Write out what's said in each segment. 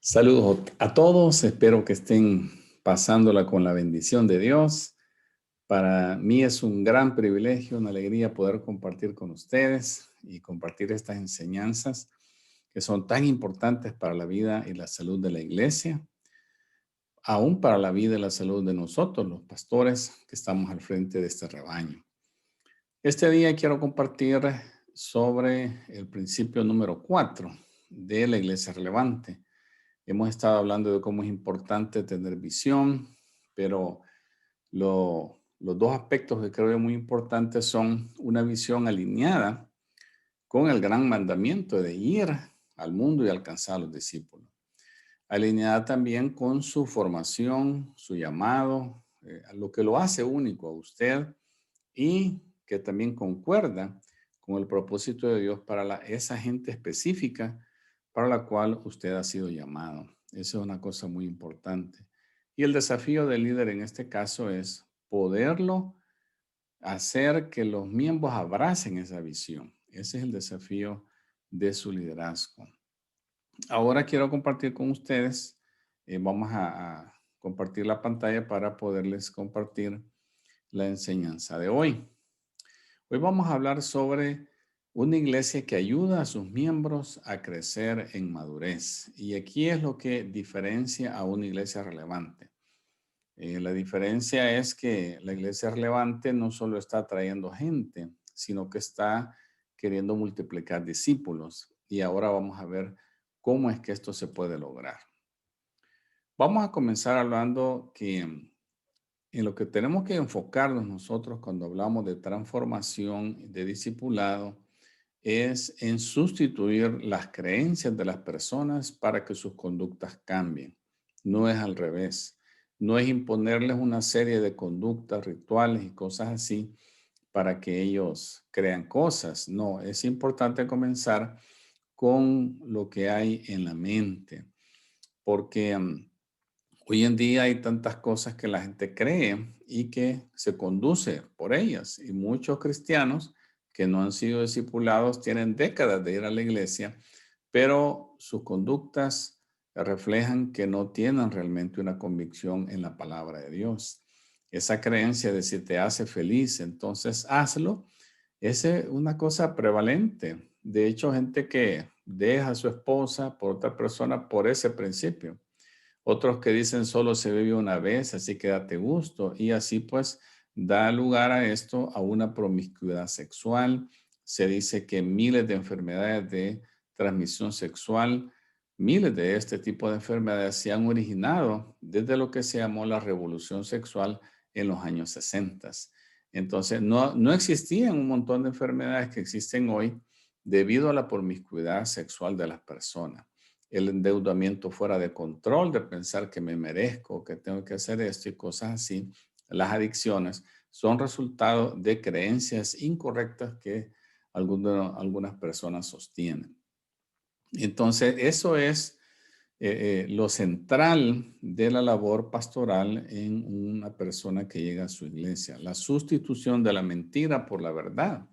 Saludos a todos, espero que estén pasándola con la bendición de Dios. Para mí es un gran privilegio, una alegría poder compartir con ustedes y compartir estas enseñanzas que son tan importantes para la vida y la salud de la iglesia, aún para la vida y la salud de nosotros, los pastores que estamos al frente de este rebaño. Este día quiero compartir sobre el principio número 4 de la iglesia relevante. Hemos estado hablando de cómo es importante tener visión, pero los dos aspectos que creo que muy importantes son una visión alineada con el gran mandamiento de ir al mundo y alcanzar a los discípulos. Alineada también con su formación, su llamado, a lo que lo hace único a usted y que también concuerda con el propósito de Dios para esa gente específica para la cual usted ha sido llamado. Eso es una cosa muy importante. Y el desafío del líder en este caso es poderlo hacer que los miembros abracen esa visión. Ese es el desafío de su liderazgo. Ahora quiero compartir con ustedes, vamos a compartir la pantalla para poderles compartir la enseñanza de hoy. Hoy vamos a hablar sobre una iglesia que ayuda a sus miembros a crecer en madurez. Y aquí es lo que diferencia a una iglesia relevante. La diferencia es que la iglesia relevante no solo está trayendo gente, sino que está queriendo multiplicar discípulos. Y ahora vamos a ver cómo es que esto se puede lograr. Vamos a comenzar hablando que en lo que tenemos que enfocarnos nosotros cuando hablamos de transformación, de discipulado, es en sustituir las creencias de las personas para que sus conductas cambien. No es al revés. No es imponerles una serie de conductas, rituales y cosas así para que ellos crean cosas. No, es importante comenzar con lo que hay en la mente, porque hoy en día hay tantas cosas que la gente cree y que se conduce por ellas. Y muchos cristianos que no han sido discipulados tienen décadas de ir a la iglesia, pero sus conductas reflejan que no tienen realmente una convicción en la palabra de Dios. Esa creencia de si te hace feliz, entonces hazlo, es una cosa prevalente. De hecho, gente que deja a su esposa por otra persona por ese principio. Otros que dicen solo se vive una vez, así que date gusto. Y así pues da lugar a esto, a una promiscuidad sexual. Se dice que miles de enfermedades de transmisión sexual, miles de este tipo de enfermedades se han originado desde lo que se llamó la revolución sexual en los años 60. Entonces, no existían un montón de enfermedades que existen hoy debido a la promiscuidad sexual de las personas, el endeudamiento fuera de control, de pensar que me merezco, que tengo que hacer esto y cosas así. Las adicciones son resultado de creencias incorrectas que algunas personas sostienen. Entonces, eso es lo central de la labor pastoral en una persona que llega a su iglesia, la sustitución de la mentira por la verdad.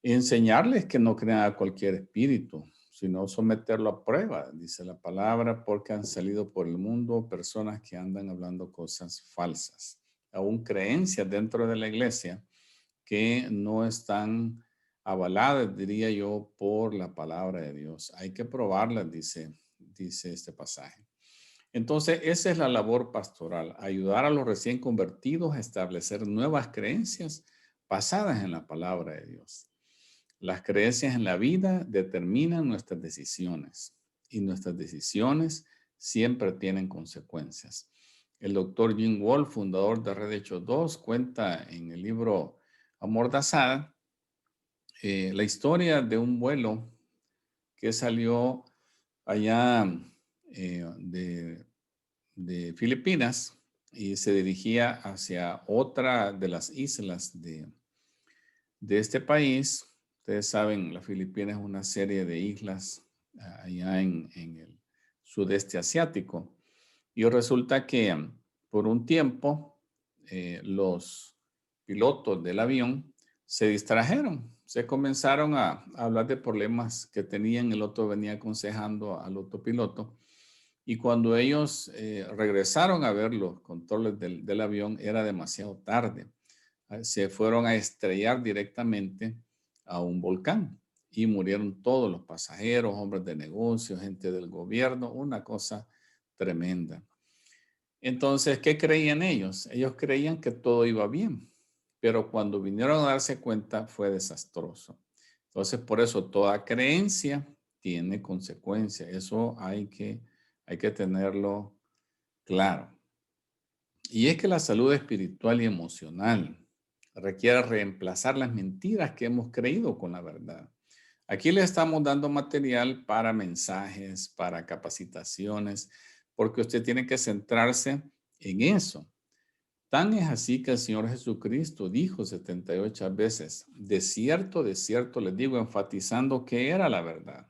Enseñarles que no crean a cualquier espíritu, sino someterlo a prueba, dice la palabra, porque han salido por el mundo personas que andan hablando cosas falsas, aún creencias dentro de la iglesia que no están avaladas, diría yo, por la palabra de Dios. Hay que probarlas, dice este pasaje. Entonces, esa es la labor pastoral, ayudar a los recién convertidos a establecer nuevas creencias basadas en la palabra de Dios. Las creencias en la vida determinan nuestras decisiones y nuestras decisiones siempre tienen consecuencias. El doctor Jim Wolf, fundador de Red Hechos 2, cuenta en el libro Amordazada la historia de un vuelo que salió allá de Filipinas y se dirigía hacia otra de las islas de este país. Ustedes saben, las Filipinas es una serie de islas allá en el sudeste asiático. Y resulta que por un tiempo los pilotos del avión se distrajeron, se comenzaron a hablar de problemas que tenían. El otro venía aconsejando al otro piloto Y cuando ellos regresaron a ver los controles del avión, era demasiado tarde. Se fueron a estrellar directamente a un volcán y murieron todos los pasajeros, hombres de negocios, gente del gobierno, una cosa tremenda. Entonces, ¿qué creían ellos? Ellos creían que todo iba bien, pero cuando vinieron a darse cuenta fue desastroso. Entonces, por eso toda creencia tiene consecuencias. Eso hay que tenerlo claro. Y es que la salud espiritual y emocional requiere reemplazar las mentiras que hemos creído con la verdad. Aquí le estamos dando material para mensajes, para capacitaciones, porque usted tiene que centrarse en eso. Tan es así que el Señor Jesucristo dijo 78 veces, de cierto les digo, enfatizando que era la verdad.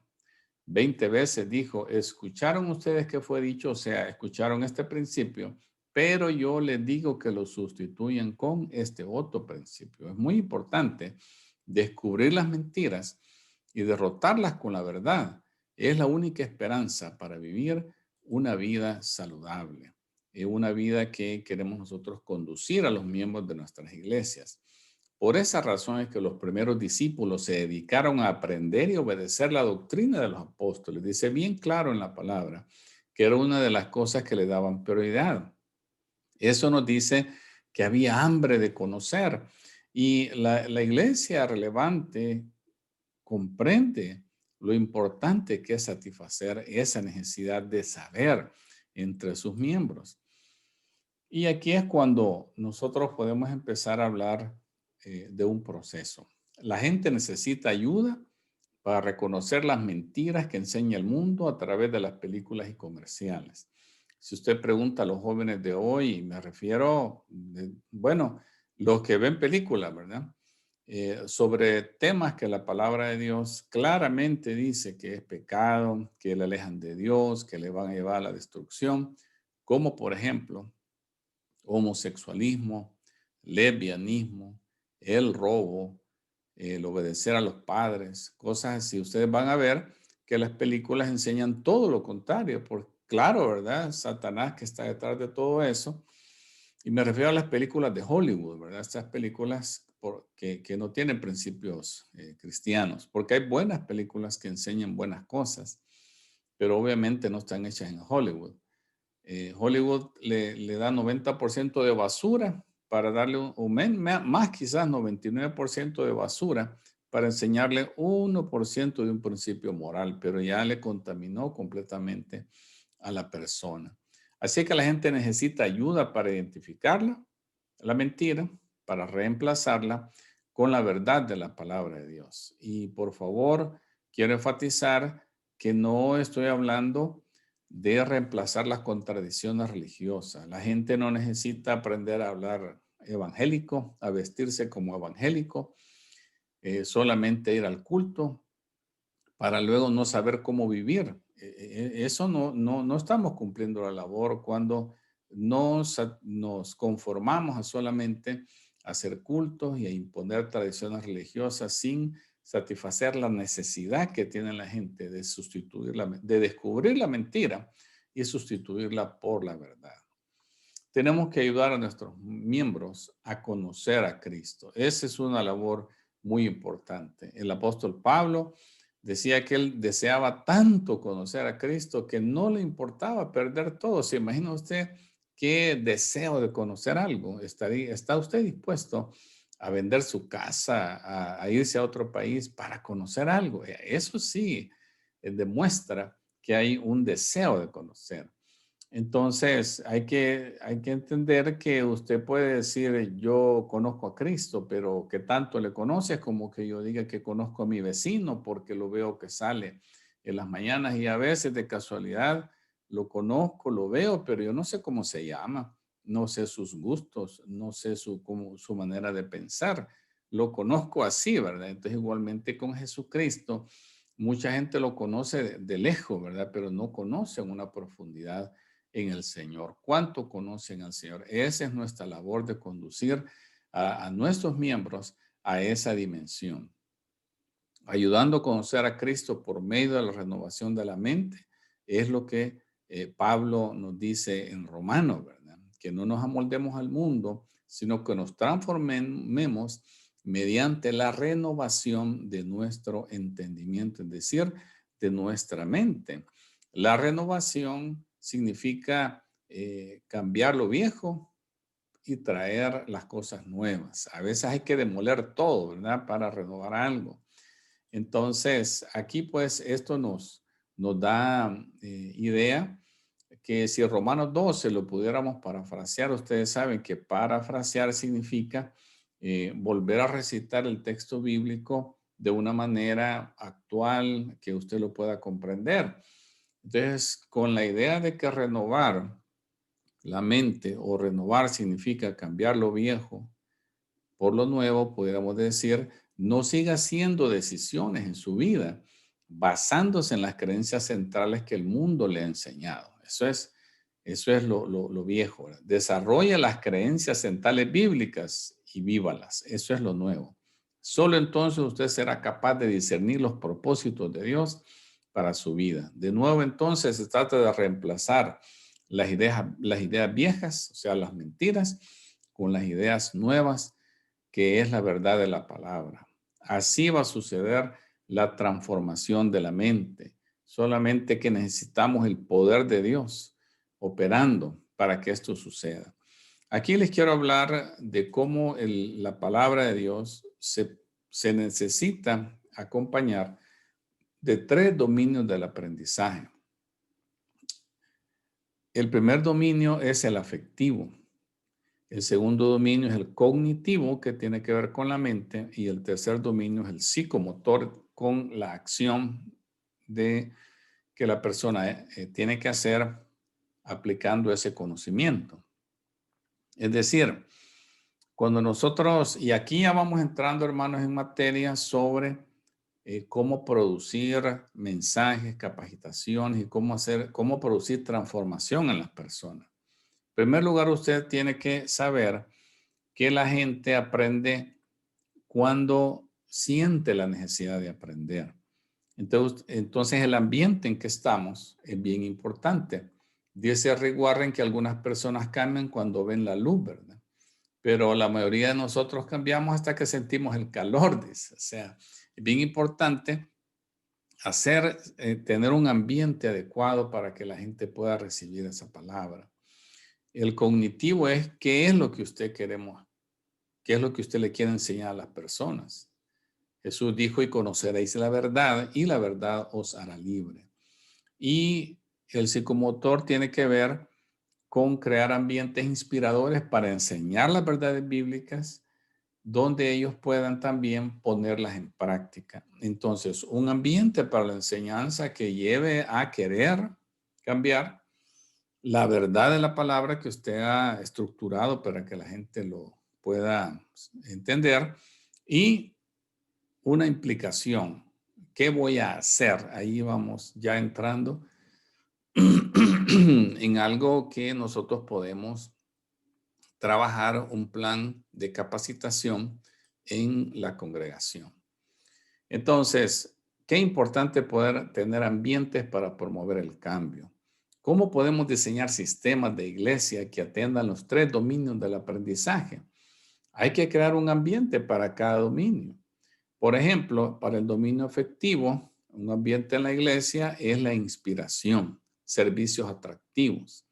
20 veces dijo, escucharon ustedes que fue dicho, o sea, escucharon este principio, pero yo les digo que lo sustituyan con este otro principio. Es muy importante descubrir las mentiras y derrotarlas con la verdad. Es la única esperanza para vivir una vida saludable, una vida que queremos nosotros conducir a los miembros de nuestras iglesias. Por esa razón es que los primeros discípulos se dedicaron a aprender y obedecer la doctrina de los apóstoles. Dice bien claro en la palabra que era una de las cosas que le daban prioridad. Eso nos dice que había hambre de conocer y la iglesia relevante comprende lo importante que es satisfacer esa necesidad de saber entre sus miembros. Y aquí es cuando nosotros podemos empezar a hablar de un proceso. La gente necesita ayuda para reconocer las mentiras que enseña el mundo a través de las películas y comerciales. Si usted pregunta a los jóvenes de hoy, me refiero, bueno, los que ven películas, ¿verdad? Sobre temas que la palabra de Dios claramente dice que es pecado, que le alejan de Dios, que le van a llevar a la destrucción, como por ejemplo homosexualismo, lesbianismo, el robo, el obedecer a los padres, cosas así. Ustedes van a ver que las películas enseñan todo lo contrario, porque claro, ¿verdad? Satanás que está detrás de todo eso. Y me refiero a las películas de Hollywood, ¿verdad? Estas películas que no tienen principios cristianos, porque hay buenas películas que enseñan buenas cosas, pero obviamente no están hechas en Hollywood. Hollywood le da 90% de basura para darle más quizás 99% de basura para enseñarle 1% de un principio moral, pero ya le contaminó completamente a la persona. Así que la gente necesita ayuda para identificarla, la mentira, para reemplazarla con la verdad de la palabra de Dios. Y por favor, quiero enfatizar que no estoy hablando de reemplazar las contradicciones religiosas. La gente no necesita aprender a hablar evangélico, a vestirse como evangélico, solamente ir al culto para luego no saber cómo vivir. Eso no estamos cumpliendo la labor cuando nos conformamos a solamente hacer cultos y a imponer tradiciones religiosas sin satisfacer la necesidad que tiene la gente de de descubrir la mentira y sustituirla por la verdad. Tenemos que ayudar a nuestros miembros a conocer a Cristo. Esa es una labor muy importante. El apóstol Pablo decía que él deseaba tanto conocer a Cristo que no le importaba perder todo. ¿Se imagina usted qué deseo de conocer algo? ¿Está usted dispuesto a vender su casa, a irse a otro país para conocer algo? Eso sí demuestra que hay un deseo de conocer. Entonces, hay que entender que usted puede decir, yo conozco a Cristo, pero que tanto le conoce, como que yo diga que conozco a mi vecino porque lo veo que sale en las mañanas y a veces de casualidad lo conozco, lo veo, pero yo no sé cómo se llama, no sé sus gustos, no sé su manera de pensar. Lo conozco así, ¿verdad? Entonces, igualmente con Jesucristo, mucha gente lo conoce de lejos, ¿verdad? Pero no conocen una profundidad en el Señor. ¿Cuánto conocen al Señor? Esa es nuestra labor de conducir a nuestros miembros a esa dimensión. Ayudando a conocer a Cristo por medio de la renovación de la mente es lo que Pablo nos dice en Romanos, ¿verdad? Que no nos amoldemos al mundo, sino que nos transformemos mediante la renovación de nuestro entendimiento, es decir, de nuestra mente. La renovación significa cambiar lo viejo y traer las cosas nuevas. A veces hay que demoler todo, ¿verdad? Para renovar algo. Entonces, aquí pues esto nos da idea que si Romanos 12 lo pudiéramos parafrasear, ustedes saben que parafrasear significa volver a recitar el texto bíblico de una manera actual que usted lo pueda comprender. Entonces, con la idea de que renovar la mente o renovar significa cambiar lo viejo por lo nuevo, pudiéramos decir, no siga haciendo decisiones en su vida basándose en las creencias centrales que el mundo le ha enseñado. Eso es lo viejo, ¿verdad? Desarrolla las creencias centrales bíblicas y vívalas. Eso es lo nuevo. Solo entonces usted será capaz de discernir los propósitos de Dios para su vida. De nuevo, entonces, se trata de reemplazar las ideas viejas, o sea, las mentiras, con las ideas nuevas, que es la verdad de la palabra. Así va a suceder la transformación de la mente. Solamente que necesitamos el poder de Dios operando para que esto suceda. Aquí les quiero hablar de cómo la palabra de Dios se necesita acompañar de 3 dominios del aprendizaje. El primer dominio es el afectivo. El segundo dominio es el cognitivo, que tiene que ver con la mente, y el tercer dominio es el psicomotor, con la acción de que la persona tiene que hacer aplicando ese conocimiento. Es decir, cuando nosotros, y aquí ya vamos entrando, hermanos, en materia sobre cómo producir mensajes, capacitaciones y cómo producir transformación en las personas. En primer lugar, usted tiene que saber que la gente aprende cuando siente la necesidad de aprender. Entonces el ambiente en que estamos es bien importante. Dice Rick Warren que algunas personas cambian cuando ven la luz, ¿verdad? Pero la mayoría de nosotros cambiamos hasta que sentimos el calor, dice. O sea, es bien importante tener un ambiente adecuado para que la gente pueda recibir esa palabra. El cognitivo es qué es lo que qué es lo que usted le quiere enseñar a las personas. Jesús dijo, y conoceréis la verdad, y la verdad os hará libre. Y el psicomotor tiene que ver con crear ambientes inspiradores para enseñar las verdades bíblicas, donde ellos puedan también ponerlas en práctica. Entonces, un ambiente para la enseñanza que lleve a querer cambiar la verdad de la palabra que usted ha estructurado para que la gente lo pueda entender, y una implicación. ¿Qué voy a hacer? Ahí vamos ya entrando en algo que nosotros podemos trabajar, un plan de capacitación en la congregación. Entonces, qué importante poder tener ambientes para promover el cambio. ¿Cómo podemos diseñar sistemas de iglesia que atiendan los 3 dominios del aprendizaje? Hay que crear un ambiente para cada dominio. Por ejemplo, para el dominio afectivo, un ambiente en la iglesia es la inspiración, servicios atractivos.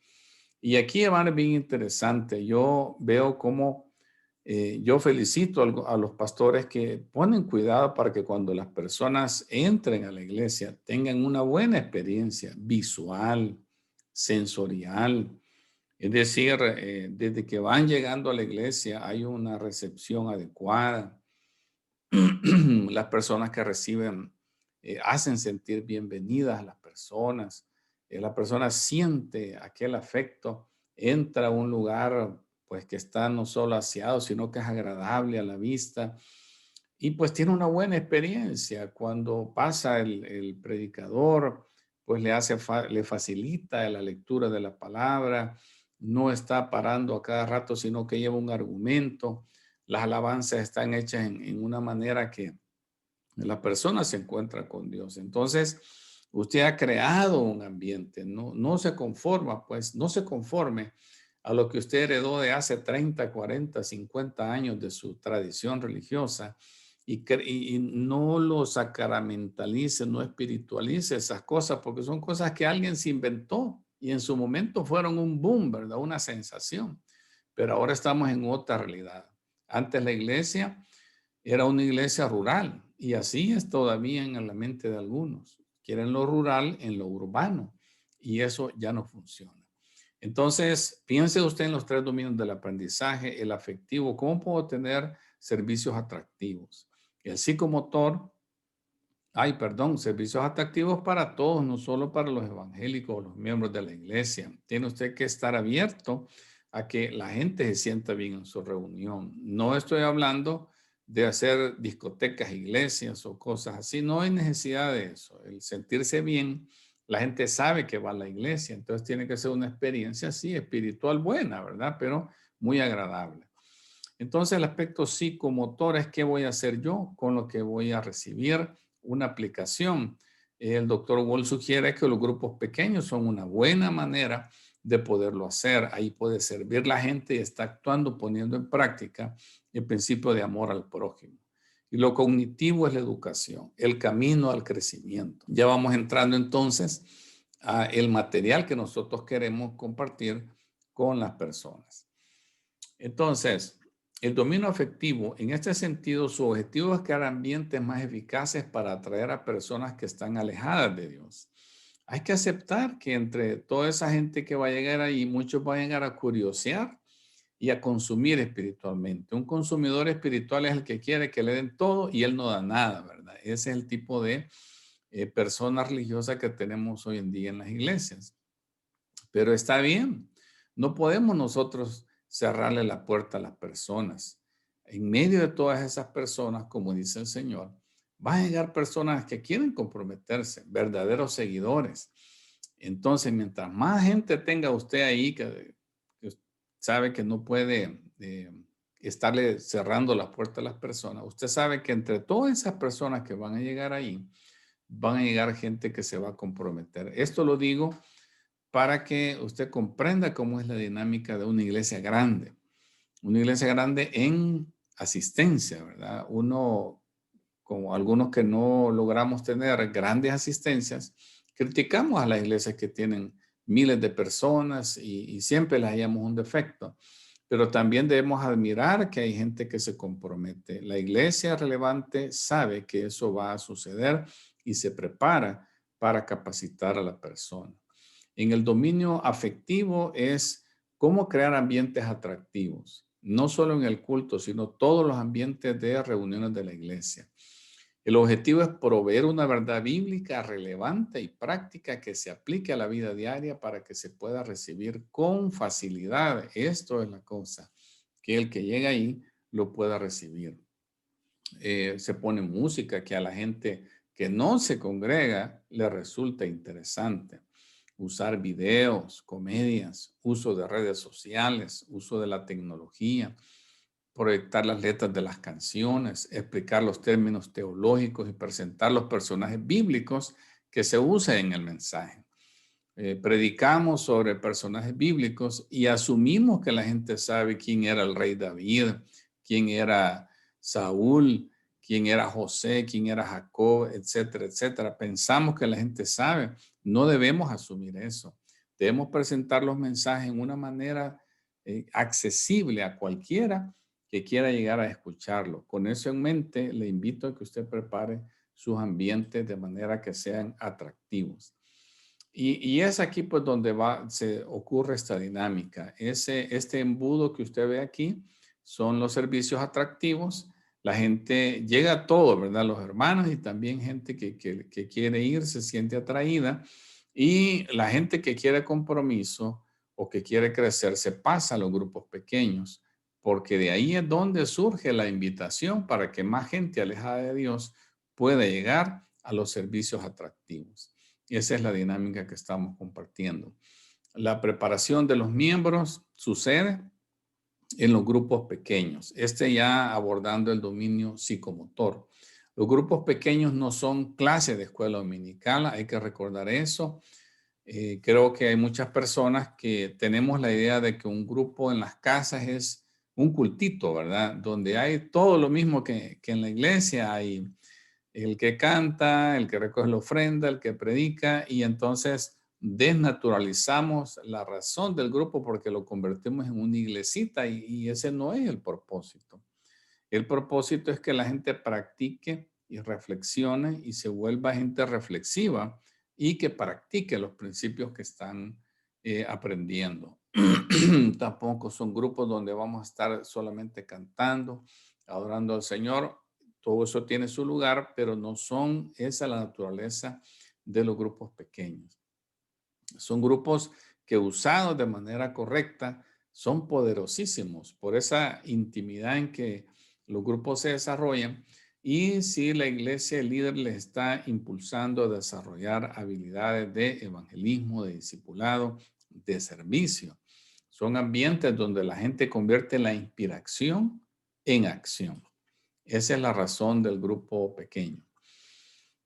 Y aquí, hermano, es bien interesante. Yo veo cómo yo felicito a los pastores que ponen cuidado para que cuando las personas entren a la iglesia tengan una buena experiencia visual, sensorial. Es decir, desde que van llegando a la iglesia hay una recepción adecuada. Las personas que reciben hacen sentir bienvenidas a las personas. La persona siente aquel afecto, entra a un lugar pues que está no solo aseado, sino que es agradable a la vista, y pues tiene una buena experiencia. Cuando pasa el predicador, pues le facilita la lectura de la palabra, no está parando a cada rato, sino que lleva un argumento. Las alabanzas están hechas en una manera que la persona se encuentra con Dios. Entonces, Usted ha creado un ambiente, no se conforma, pues no se conforme a lo que usted heredó de hace 30, 40, 50 años de su tradición religiosa y no lo sacramentalice, no espiritualice esas cosas, porque son cosas que alguien se inventó y en su momento fueron un boom, ¿verdad? Una sensación. Pero ahora estamos en otra realidad. Antes la iglesia era una iglesia rural y así es todavía en la mente de algunos. Quieren lo rural en lo urbano y eso ya no funciona. Entonces, piense usted en los tres dominios del aprendizaje, el afectivo, ¿cómo puedo tener servicios atractivos? El psicomotor, servicios atractivos para todos, no solo para los evangélicos o los miembros de la iglesia. Tiene usted que estar abierto a que la gente se sienta bien en su reunión. No estoy hablando de hacer discotecas, iglesias o cosas así. No hay necesidad de eso. El sentirse bien, la gente sabe que va a la iglesia, entonces tiene que ser una experiencia así, espiritual buena, ¿verdad? Pero muy agradable. Entonces el aspecto psicomotor es qué voy a hacer yo con lo que voy a recibir, una aplicación. El doctor Wall sugiere que los grupos pequeños son una buena manera de poderlo hacer. Ahí puede servir la gente y está actuando, poniendo en práctica el principio de amor al prójimo. Y lo cognitivo es la educación, el camino al crecimiento. Ya vamos entrando entonces a el material que nosotros queremos compartir con las personas. Entonces, el dominio afectivo, en este sentido, su objetivo es crear ambientes más eficaces para atraer a personas que están alejadas de Dios. Hay que aceptar que entre toda esa gente que va a llegar ahí, muchos van a llegar a curiosear y a consumir espiritualmente. Un consumidor espiritual es el que quiere que le den todo y él no da nada, ¿verdad? Ese es el tipo de persona religiosa que tenemos hoy en día en las iglesias. Pero está bien, no podemos nosotros cerrarle la puerta a las personas. En medio de todas esas personas, como dice el Señor, van a llegar personas que quieren comprometerse, verdaderos seguidores. Entonces, mientras más gente tenga usted ahí que sabe que no puede estarle cerrando la puerta a las personas, usted sabe que entre todas esas personas que van a llegar ahí, van a llegar gente que se va a comprometer. Esto lo digo para que usted comprenda cómo es la dinámica de una iglesia grande. Una iglesia grande en asistencia, ¿verdad? Uno, como algunos que no logramos tener grandes asistencias, criticamos a las iglesias que tienen miles de personas y siempre les hallamos un defecto. Pero también debemos admirar que hay gente que se compromete. La iglesia relevante sabe que eso va a suceder y se prepara para capacitar a la persona. En el dominio afectivo es cómo crear ambientes atractivos, no solo en el culto, sino todos los ambientes de reuniones de la iglesia. El objetivo es proveer una verdad bíblica relevante y práctica que se aplique a la vida diaria para que se pueda recibir con facilidad. Esto es la cosa, que el que llega ahí lo pueda recibir. Se pone música que a la gente que no se congrega le resulta interesante. Usar videos, comedias, uso de redes sociales, uso de la tecnología, proyectar las letras de las canciones, explicar los términos teológicos y presentar los personajes bíblicos que se usan en el mensaje. Predicamos sobre personajes bíblicos y asumimos que la gente sabe quién era el rey David, quién era Saúl, quién era José, quién era Jacob, etcétera, etcétera. Pensamos que la gente sabe. No debemos asumir eso. Debemos presentar los mensajes en una manera accesible a cualquiera que quiera llegar a escucharlo. Con eso en mente, le invito a que usted prepare sus ambientes de manera que sean atractivos. Y es aquí pues donde se ocurre esta dinámica. Este embudo que usted ve aquí son los servicios atractivos. La gente llega a todo, ¿verdad? Los hermanos y también gente que quiere ir, se siente atraída. Y la gente que quiere compromiso o que quiere crecer se pasa a los grupos pequeños, porque de ahí es donde surge la invitación para que más gente alejada de Dios pueda llegar a los servicios atractivos. Esa es la dinámica que estamos compartiendo. La preparación de los miembros sucede en los grupos pequeños. Ya abordando el dominio psicomotor. Los grupos pequeños no son clases de escuela dominical, hay que recordar eso. Creo que hay muchas personas que tenemos la idea de que un grupo en las casas es un cultito, ¿verdad? Donde hay todo lo mismo que en la iglesia. Hay el que canta, el que recoge la ofrenda, el que predica, y entonces desnaturalizamos la razón del grupo porque lo convertimos en una iglesita y ese no es el propósito. El propósito es que la gente practique y reflexione y se vuelva gente reflexiva y que practique los principios que están aprendiendo. Tampoco son grupos donde vamos a estar solamente cantando, adorando al Señor. Todo eso tiene su lugar, pero no son esa la naturaleza de los grupos pequeños. Son grupos que usados de manera correcta son poderosísimos por esa intimidad en que los grupos se desarrollan y si la iglesia, el líder les está impulsando a desarrollar habilidades de evangelismo, de discipulado, de servicio. Son ambientes donde la gente convierte la inspiración en acción. Esa es la razón del grupo pequeño.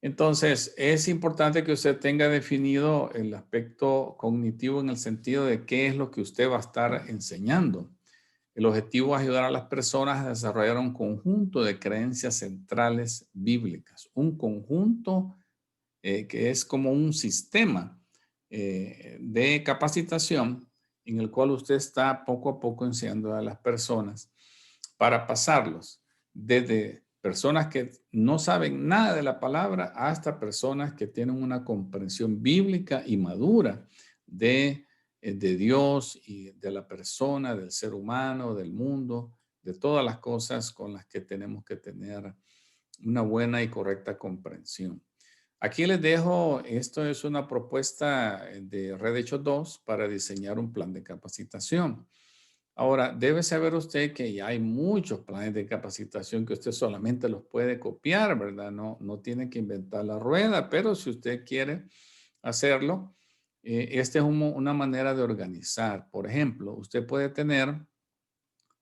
Entonces, es importante que usted tenga definido el aspecto cognitivo en el sentido de qué es lo que usted va a estar enseñando. El objetivo es ayudar a las personas a desarrollar un conjunto de creencias centrales bíblicas, un conjunto que es como un sistema de capacitación en el cual usted está poco a poco enseñando a las personas para pasarlos desde personas que no saben nada de la palabra hasta personas que tienen una comprensión bíblica y madura de Dios y de la persona, del ser humano, del mundo, de todas las cosas con las que tenemos que tener una buena y correcta comprensión. Aquí les dejo, esto es una propuesta de Red Hechos 2 para diseñar un plan de capacitación. Ahora, debe saber usted que ya hay muchos planes de capacitación que usted solamente los puede copiar, ¿verdad? No tiene que inventar la rueda, pero si usted quiere hacerlo, esta es una manera de organizar. Por ejemplo, usted puede tener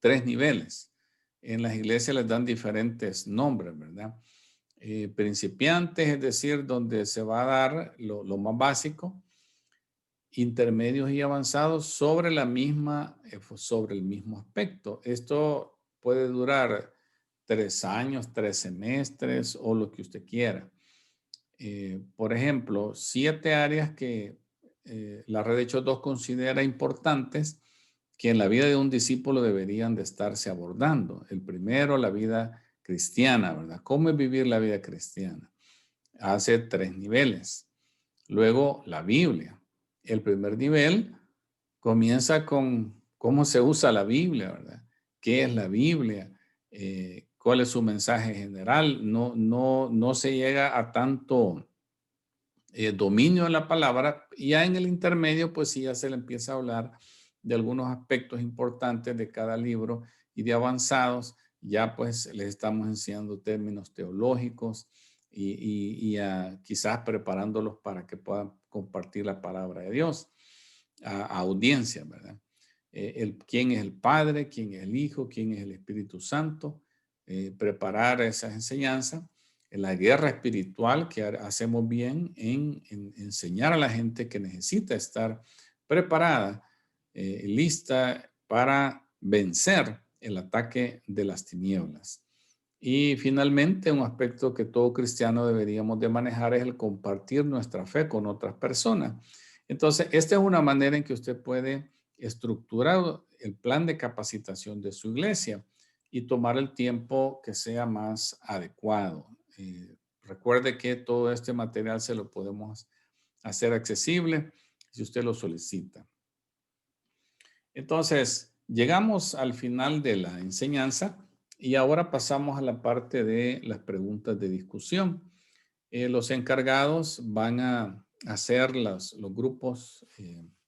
3 niveles. En las iglesias les dan diferentes nombres, ¿verdad? Principiantes, es decir, donde se va a dar lo más básico, intermedios y avanzados sobre sobre el mismo aspecto. Esto puede durar 3 años, 3 semestres o lo que usted quiera. Por ejemplo, 7 áreas que la Red de Hechos 2 considera importantes que en la vida de un discípulo deberían de estarse abordando. El primero, la vida cristiana, ¿verdad? ¿Cómo es vivir la vida cristiana? Hace 3 niveles. Luego, la Biblia. El primer nivel comienza con cómo se usa la Biblia, ¿verdad? ¿Qué es la Biblia? ¿Cuál es su mensaje general? No se llega a tanto dominio de la palabra. Y ya en el intermedio, pues sí, ya se le empieza a hablar de algunos aspectos importantes de cada libro y de avanzados, ya pues les estamos enseñando términos teológicos y quizás preparándolos para que puedan compartir la palabra de Dios a audiencia, ¿verdad? Quién es el Padre, quién es el Hijo, quién es el Espíritu Santo, preparar esas enseñanzas, en la guerra espiritual que hacemos bien en enseñar a la gente que necesita estar preparada, lista para vencer el ataque de las tinieblas. Y finalmente, un aspecto que todo cristiano deberíamos de manejar es el compartir nuestra fe con otras personas. Entonces, esta es una manera en que usted puede estructurar el plan de capacitación de su iglesia y tomar el tiempo que sea más adecuado. Recuerde que todo este material se lo podemos hacer accesible si usted lo solicita. Entonces, llegamos al final de la enseñanza y ahora pasamos a la parte de las preguntas de discusión. Los encargados van a hacer los grupos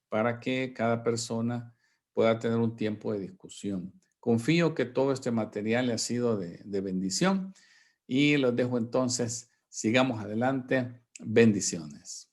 para que cada persona pueda tener un tiempo de discusión. Confío que todo este material le ha sido de bendición y los dejo entonces. Sigamos adelante. Bendiciones.